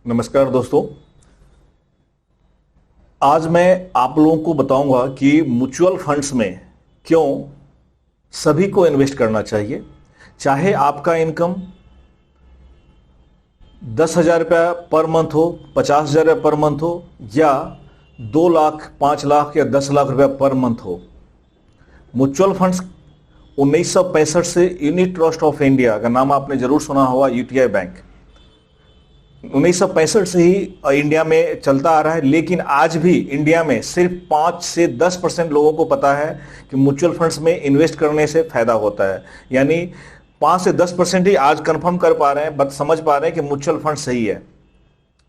नमस्कार दोस्तों। आज मैं आप लोगों को बताऊंगा कि म्यूचुअल फंड्स में क्यों सभी को इन्वेस्ट करना चाहिए। चाहे आपका इनकम 10,000 रुपया पर मंथ हो, 50,000 रुपया पर मंथ हो, या 2 लाख, 5 लाख या 10 लाख रुपया पर मंथ हो। म्यूचुअल फंड्स 1965 से यूनिट ट्रस्ट ऑफ इंडिया का नाम आपने जरूर सुना होगा। यूटीआई बैंक 1965 से ही इंडिया में चलता आ रहा है, लेकिन आज भी इंडिया में सिर्फ 5 से 10% लोगों को पता है कि म्यूचुअल फंड्स में इन्वेस्ट करने से फायदा होता है। यानी 5 से 10% ही आज कंफर्म कर पा रहे हैं, बट समझ पा रहे हैं कि म्यूचुअल फंड सही है।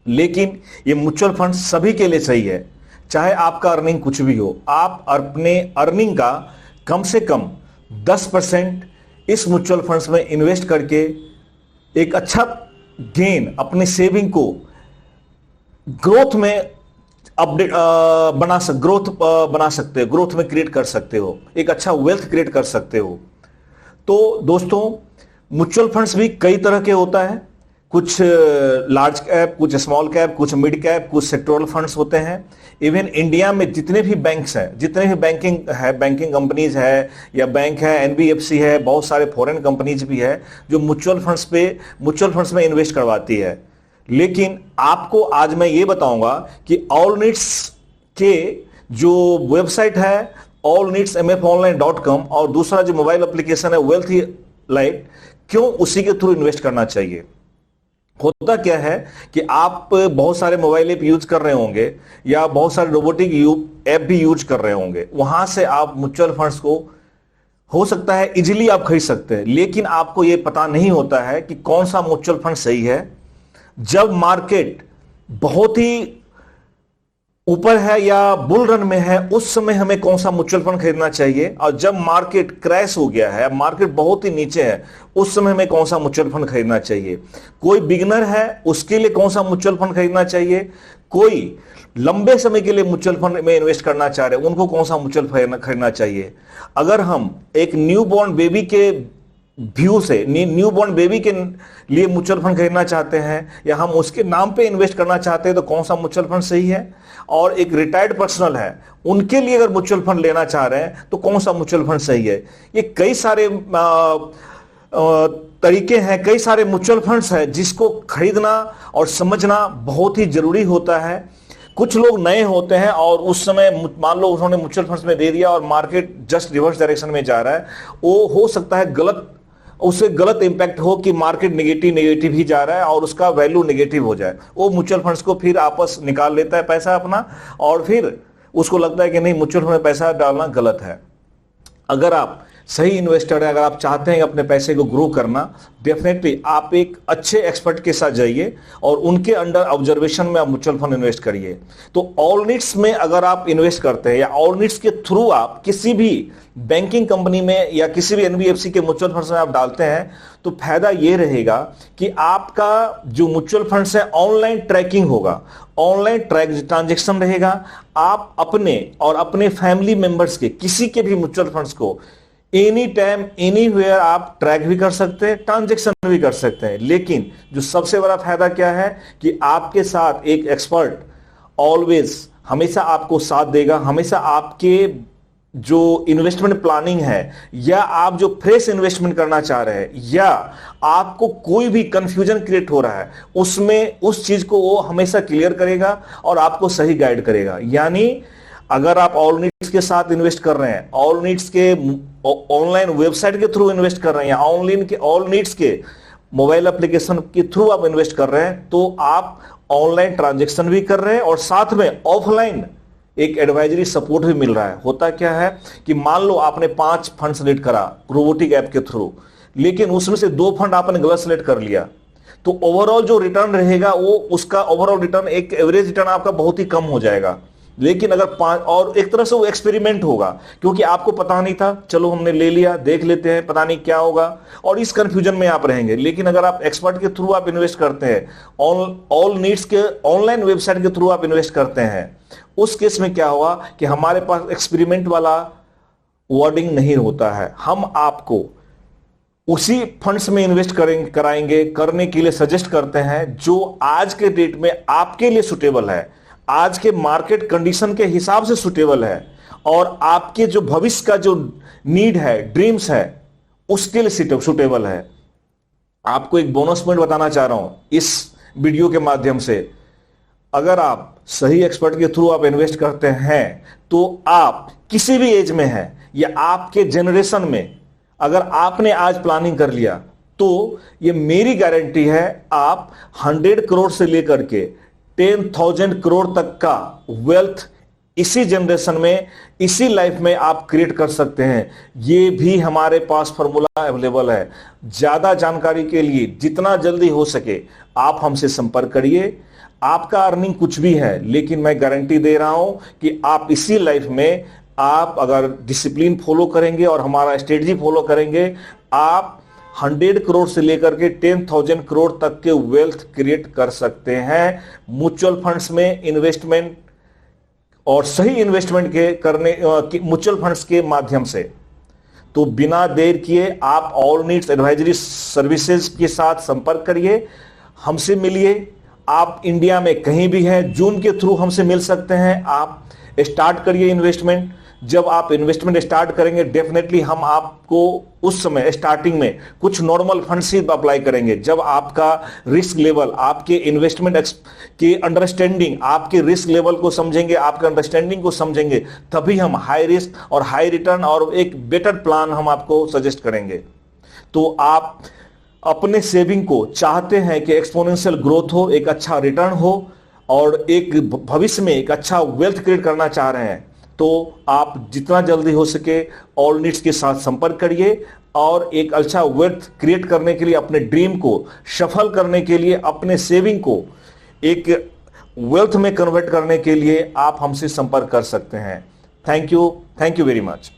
लेकिन ये म्यूचुअल फंड सभी के लिए सही है, चाहे आपका अर्निंग कुछ भी हो। आप अपने अर्निंग का कम से कम 10% इस म्यूचुअल फंड्स में इन्वेस्ट करके एक अच्छा गेन अपने सेविंग को ग्रोथ में अपडेट ग्रोथ बना सकते हो, ग्रोथ में क्रिएट कर सकते हो, एक अच्छा वेल्थ क्रिएट कर सकते हो। तो दोस्तों, म्यूचुअल फंड्स भी कई तरह के होता है। कुछ लार्ज कैप, कुछ स्मॉल कैप, कुछ मिड कैप, कुछ सेक्टोरल फंड्स होते हैं। इवन इंडिया में जितने भी बैंक्स हैं, जितने भी बैंकिंग कंपनीज है या बैंक है, एनबीएफसी है, बहुत सारे फॉरेन कंपनीज भी है जो म्यूचुअल फंड्स में इन्वेस्ट करवाती है। लेकिन आपको आज मैं ये बताऊंगा कि ऑल नीड्स के जो वेबसाइट है allneedsmfonline.com और दूसरा जो मोबाइल एप्लीकेशन है वेल्थ लाइट, क्यों उसी के थ्रू इन्वेस्ट करना चाहिए। होता क्या है कि आप बहुत सारे मोबाइल ऐप यूज कर रहे होंगे या बहुत सारे रोबोटिक ऐप भी यूज कर रहे होंगे, वहां से आप म्यूचुअल फंड्स को हो सकता है इजीली आप खरीद सकते हैं। लेकिन आपको यह पता नहीं होता है कि कौन सा म्यूचुअल फंड सही है। जब मार्केट बहुत ही ऊपर है या बुल रन में है, उस समय हमें कौन सा म्यूचुअल फंड खरीदना चाहिए, और जब मार्केट क्रैश हो गया है, मार्केट बहुत ही नीचे है, उस समय हमें कौन सा म्यूचुअल फंड खरीदना चाहिए। कोई बिगिनर है उसके लिए कौन सा म्यूचुअल फंड खरीदना चाहिए, कोई लंबे समय के लिए म्यूचुअल फंड में इन्वेस्ट करना चाह रहे हैं उनको कौन सा म्यूचुअल फंड खरीदना चाहिए। अगर हम एक न्यूबॉर्न बेबी के व्यू से, न्यूबॉर्न बेबी के लिए म्यूचुअल फंड खरीदना चाहते हैं या हम उसके नाम पे इन्वेस्ट करना चाहते हैं, तो कौन सा म्यूचुअल फंड सही है। और एक रिटायर्ड पर्सनल है, उनके लिए अगर म्यूचुअल फंड लेना चाह रहे हैं तो कौन सा म्यूचुअल फंड सही है। ये कई सारे तरीके हैं, कई सारे म्यूचुअल फंड्स हैं जिसको खरीदना और समझना बहुत ही जरूरी होता है। कुछ लोग नए होते हैं और उस समय मान लो उन्होंने म्यूचुअल फंड्स में दे दिया और मार्केट जस्ट रिवर्स डायरेक्शन में जा रहा है, वो हो सकता है उससे गलत इंपैक्ट हो कि मार्केट नेगेटिव ही जा रहा है और उसका वैल्यू नेगेटिव हो जाए। वो म्यूचुअल फंड्स को फिर आपस निकाल लेता है पैसा अपना, और फिर उसको लगता है कि नहीं, म्यूचुअल फंड में पैसा डालना गलत है। अगर आप सही इन्वेस्टर है, अगर आप चाहते हैं अपने पैसे को ग्रो करना, डेफिनेटली आप एक अच्छे एक्सपर्ट के साथ जाइए और उनके अंडर ऑब्जर्वेशन में आप म्यूचुअल फंड इन्वेस्ट करिए। तो ऑल नीड्स में अगर आप इन्वेस्ट करते हैं या ऑल नीड्स के थ्रू आप किसी भी बैंकिंग कंपनी में या किसी भी एनबीएफसी के म्यूचुअल फंड्स में आप डालते हैं, तो फायदा यह रहेगा कि आपका जो म्यूचुअल फंड्स है ऑनलाइन ट्रैकिंग होगा, ऑनलाइन ट्रांजैक्शन रहेगा। आप अपने और अपने फैमिली मेंबर्स के किसी के भी म्यूचुअल फंड्स को एनी टाइम एनीवेयर आप ट्रैक भी कर सकते हैं, ट्रांजैक्शन भी कर सकते हैं। लेकिन जो सबसे बड़ा फायदा क्या है कि आपके साथ एक एक्सपर्ट ऑलवेज हमेशा आपको साथ देगा। हमेशा आपके जो इन्वेस्टमेंट प्लानिंग है या आप जो फ्रेश इन्वेस्टमेंट करना चाह रहे हैं या आपको कोई भी कंफ्यूजन क्रिएट हो रहा है, उसमें उस चीज को वो हमेशा क्लियर करेगा और आपको सही गाइड करेगा। यानी अगर आप ऑल नीड्स के साथ इन्वेस्ट कर रहे हैं, ऑल नीड्स के ऑनलाइन वेबसाइट के थ्रू इन्वेस्ट कर रहे हैं या ऑल नीड्स के मोबाइल एप्लीकेशन के थ्रू आप इन्वेस्ट कर रहे हैं, तो आप ऑनलाइन ट्रांजैक्शन भी कर रहे हैं और साथ में ऑफलाइन एक एडवाइजरी सपोर्ट भी मिल रहा है। होता क्या है कि मान लो आपने 5 फंड सेलेक्ट करा रोबोटिक ऐप के थ्रू, लेकिन उसमें से 2 फंड आपने गलत सेलेक्ट कर लिया, तो ओवरऑल जो रिटर्न रहेगा वो उसका ओवरऑल रिटर्न, एक एवरेज रिटर्न आपका बहुत ही कम हो जाएगा। लेकिन अगर 5, और एक तरह से वो एक्सपेरिमेंट होगा क्योंकि आपको पता नहीं था, चलो हमने ले लिया, देख लेते हैं, पता नहीं क्या होगा, और इस कंफ्यूजन में आप रहेंगे। लेकिन अगर आप एक्सपर्ट के थ्रू आप इन्वेस्ट करते हैं, ऑल नीड्स के ऑनलाइन वेबसाइट के थ्रू आप इन्वेस्ट करते हैं, उस केस में क्या होगा कि हमारे पास एक्सपेरिमेंट वाला वर्डिंग नहीं होता है। हम आपको उसी फंड्स में इन्वेस्ट कराएंगे, करने के लिए सजेस्ट करते हैं जो आज के डेट में आपके लिए सुटेबल है, आज के मार्केट कंडीशन के हिसाब से सुटेबल है और आपके जो भविष्य का जो नीड है, ड्रीम्स है, उसके लिए सुटेबल है। आपको एक बोनस पॉइंट बताना चाह रहा हूं इस वीडियो के माध्यम से। अगर आप सही एक्सपर्ट के थ्रू आप इन्वेस्ट करते हैं तो आप किसी भी एज में हैं या आपके जनरेशन में अगर आपने आज प्लानिंग कर लिया तो ये मेरी गारंटी है, आप 100 करोड़ से लेकर के 10,000 करोड़ तक का वेल्थ इसी जनरेशन में, इसी लाइफ में आप क्रिएट कर सकते हैं। ये भी हमारे पास फॉर्मूला अवेलेबल है। ज्यादा जानकारी के लिए जितना जल्दी हो सके आप हमसे संपर्क करिए। आपका अर्निंग कुछ भी है, लेकिन मैं गारंटी दे रहा हूं कि आप इसी लाइफ में आप अगर डिसिप्लिन फॉलो करेंगे और हमारा स्ट्रेटजी फॉलो करेंगे, आप 100 करोड़ से लेकर के 10,000 करोड़ तक के वेल्थ क्रिएट कर सकते हैं म्यूचुअल फंड्स में इन्वेस्टमेंट और सही इन्वेस्टमेंट के करने म्यूचुअल फंड्स के माध्यम से। तो बिना देर किए आप ऑल नीड्स एडवाइजरी सर्विसेज के साथ संपर्क करिए, हमसे मिलिए। आप इंडिया में कहीं भी हैं, जून के थ्रू हमसे मिल सकते हैं। आप स्टार्ट करिए इन्वेस्टमेंट। जब आप इन्वेस्टमेंट स्टार्ट करेंगे डेफिनेटली हम आपको उस समय स्टार्टिंग में कुछ नॉर्मल फंड्स ही अप्लाई करेंगे। जब आपका रिस्क लेवल, आपके इन्वेस्टमेंट की अंडरस्टैंडिंग, आपके रिस्क लेवल को समझेंगे, आपके अंडरस्टैंडिंग को समझेंगे, तभी हम हाई रिस्क और हाई रिटर्न और एक बेटर प्लान हम आपको सजेस्ट करेंगे। तो आप अपने सेविंग को चाहते हैं कि एक्सपोनेंशियल ग्रोथ हो, एक अच्छा रिटर्न हो और एक भविष्य में एक अच्छा वेल्थ क्रिएट करना चाह रहे हैं, तो आप जितना जल्दी हो सके ऑल नीड्स के साथ संपर्क करिए और एक अच्छा वेल्थ क्रिएट करने के लिए, अपने ड्रीम को सफल करने के लिए, अपने सेविंग को एक वेल्थ में कन्वर्ट करने के लिए आप हमसे संपर्क कर सकते हैं। Thank you very much.